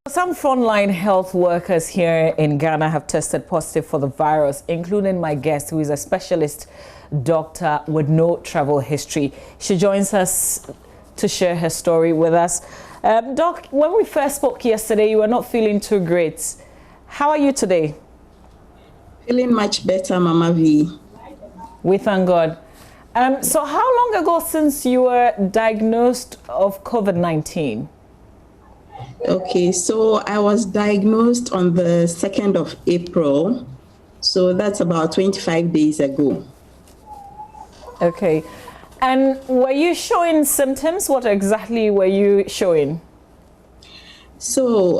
Some frontline health workers here in Ghana have tested positive for the virus, including my guest, who is a specialist doctor with no travel history. She joins us to share her story with us. Doc, when we first spoke yesterday, you were not feeling too great. How are you today? Feeling much better, Mama V. We thank God. So how long ago since you were diagnosed of COVID-19? Okay, so I was diagnosed on the 2nd of April. So that's about 25 days ago. Okay. And were you showing symptoms? What exactly were you showing? So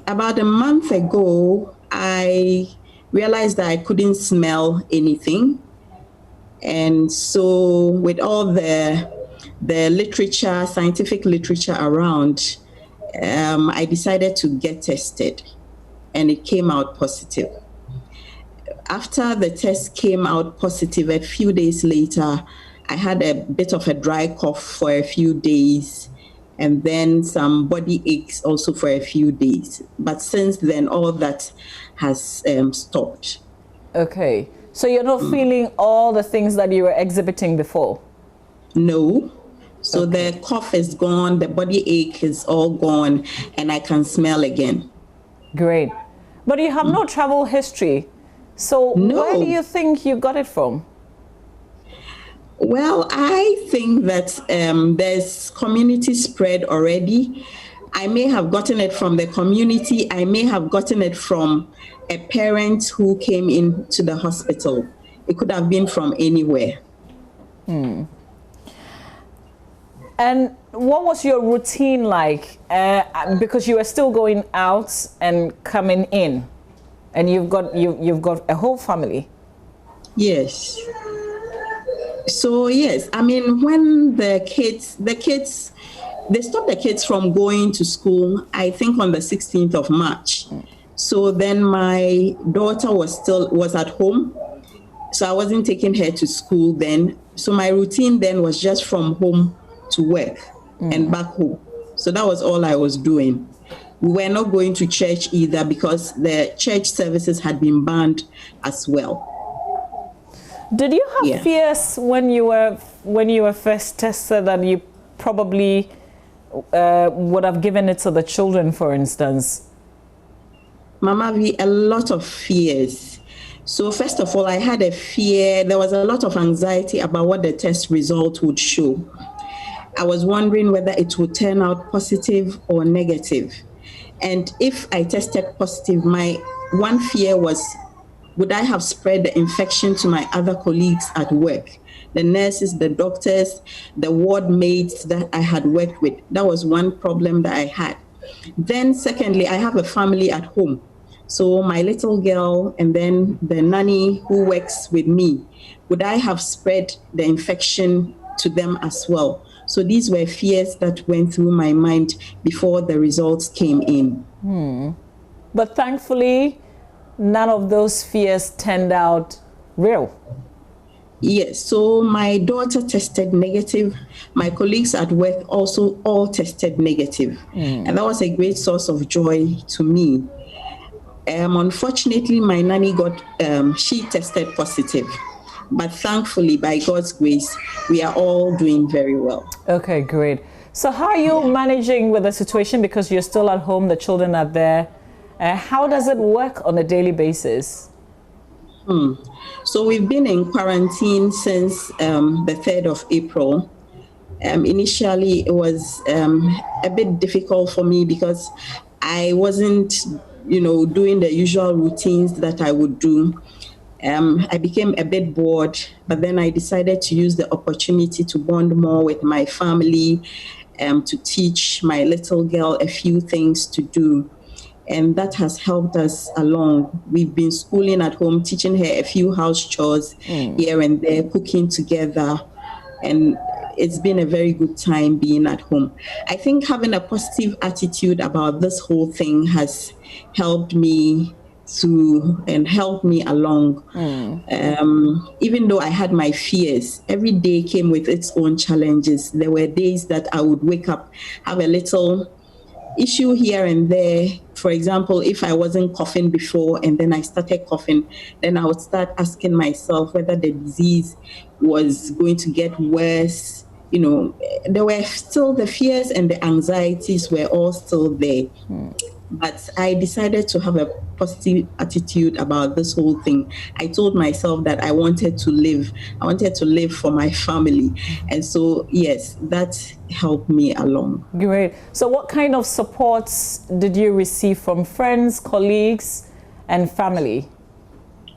about a month ago, I realized that I couldn't smell anything. And so with all the literature, scientific literature around, I decided to get tested, and it came out positive. After the test came out positive, a few days later, I had a bit of a dry cough for a few days, and then some body aches also for a few days. But since then, all that has stopped. Okay. So you're not feeling all the things that you were exhibiting before? No. So the cough is gone, the body ache is all gone, and I can smell again. Great. But you have no travel history. So where do you think you got it from? Well, I think that there's community spread already. I may have gotten it from the community. I may have gotten it from a parent who came into the hospital. It could have been from anywhere. And what was your routine like? Because you were still going out and coming in, and you've got a whole family. Yes. So yes, I mean, when the kids, they stopped the kids from going to school, I think on the 16th of March. So then my daughter was at home. So I wasn't taking her to school then. So my routine then was just from home to work and back home. So that was all I was doing. We were not going to church either because the church services had been banned as well. Did you have fears when you were first tested that you probably would have given it to the children, for instance? Mama V, a lot of fears. So first of all, I had a fear. There was a lot of anxiety about what the test result would show. I was wondering whether it would turn out positive or negative. And if I tested positive, my one fear was, would I have spread the infection to my other colleagues at work? The nurses, the doctors, the ward mates that I had worked with. That was one problem that I had. Then secondly, I have a family at home. So my little girl and then the nanny who works with me, would I have spread the infection to them as well? So these were fears that went through my mind before the results came in. But thankfully, none of those fears turned out real. Yes, so my daughter tested negative. My colleagues at work also all tested negative. And that was a great source of joy to me. Unfortunately, my nanny she tested positive. But thankfully, by God's grace, we are all doing very well. Okay, great. So how are you managing with the situation because you're still at home, the children are there? How does it work on a daily basis? So we've been in quarantine since the 3rd of April. Initially, it was a bit difficult for me because I wasn't, doing the usual routines that I would do. I became a bit bored, but then I decided to use the opportunity to bond more with my family, to teach my little girl a few things to do. And that has helped us along. We've been schooling at home, teaching her a few house chores here and there, cooking together. And it's been a very good time being at home. I think having a positive attitude about this whole thing has helped me through and helped me along. Even though I had my fears, every day came with its own challenges. There were days that I would wake up, have a little issue here and there. For example, if I wasn't coughing before and then I started coughing, then I would start asking myself whether the disease was going to get worse. There were still the fears and the anxieties were all still there. But I decided to have a positive attitude about this whole thing. I told myself that I wanted to live. I wanted to live for my family. And so, yes, that helped me along. Great. So what kind of supports did you receive from friends, colleagues, and family?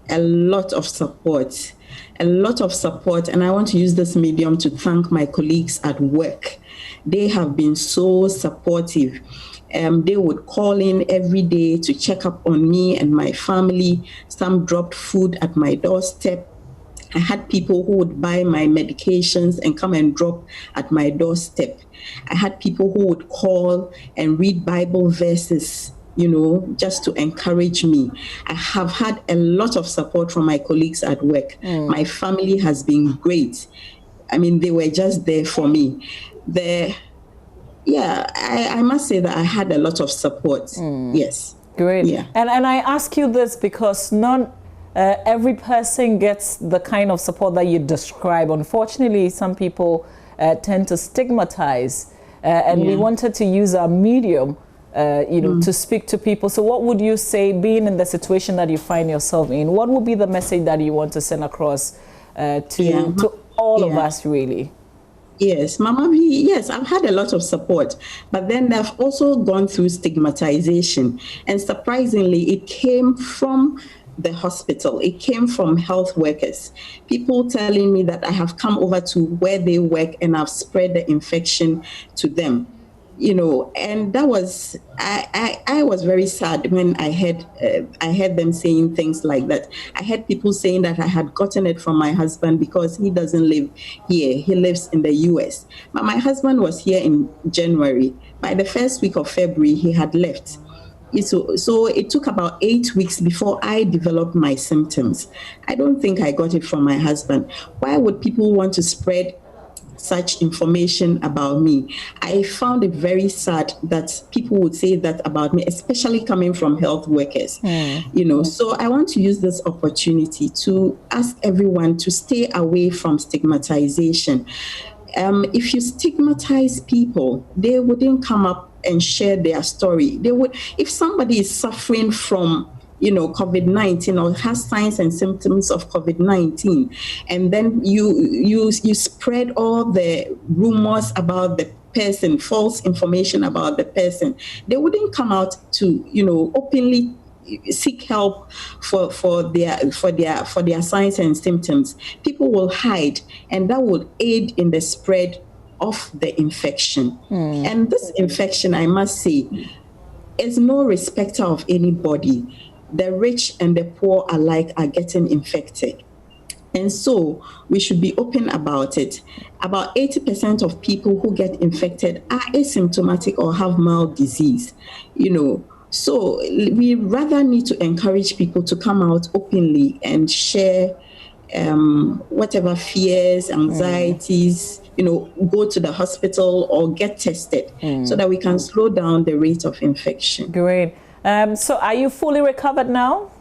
A lot of support. And I want to use this medium to thank my colleagues at work. They have been so supportive. They would call in every day to check up on me and my family. Some dropped food at my doorstep. I had people who would buy my medications and come and drop at my doorstep. I had people who would call and read Bible verses, just to encourage me. I have had a lot of support from my colleagues at work. My family has been great. I mean, they were just there for me. I must say that I had a lot of support. Yes. Great. Yeah. And I ask you this because not every person gets the kind of support that you describe. Unfortunately, some people tend to stigmatize, and we wanted to use our medium to speak to people. So what would you say, being in the situation that you find yourself in, what would be the message that you want to send across to all of us, really? Yes, Mama V, yes, I've had a lot of support, but then I've also gone through stigmatization. And surprisingly, it came from the hospital. It came from health workers. People telling me that I have come over to where they work and I've spread the infection to them. And that was, I was very sad when I heard them saying things like that. I heard people saying that I had gotten it from my husband because he doesn't live here. He lives in the US. But my husband was here in January. By the first week of February, he had left. So it took about 8 weeks before I developed my symptoms. I don't think I got it from my husband. Why would people want to spread such information about me? I found it very sad that people would say that about me, especially coming from health workers. So I want to use this opportunity to ask everyone to stay away from stigmatization. If you stigmatize people, they wouldn't come up and share their story. They would, if somebody is suffering from COVID-19 or has signs and symptoms of COVID-19, and then you spread all the rumors about the person, false information about the person, they wouldn't come out to openly seek help for their signs and symptoms. People will hide, and that will aid in the spread of the infection. And this infection, I must say, is no respecter of anybody. The rich and the poor alike are getting infected. And so we should be open about it. About 80% of people who get infected are asymptomatic or have mild disease, So we rather need to encourage people to come out openly and share whatever fears, anxieties, go to the hospital or get tested so that we can slow down the rate of infection. Great. So are you fully recovered now?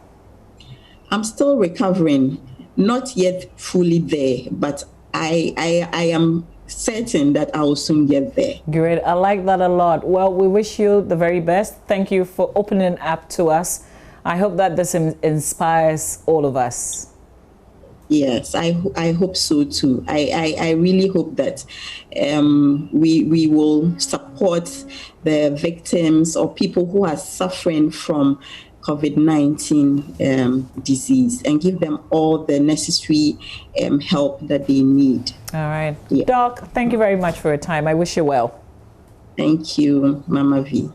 I'm still recovering, not yet fully there, but I am certain that I will soon get there. Great. I like that a lot. Well, we wish you the very best. Thank you for opening up to us. I hope that this inspires all of us. Yes, I hope so too. I really hope that we will support the victims or people who are suffering from COVID-19 disease and give them all the necessary help that they need. All right. Yeah. Doc, thank you very much for your time. I wish you well. Thank you, Mama V.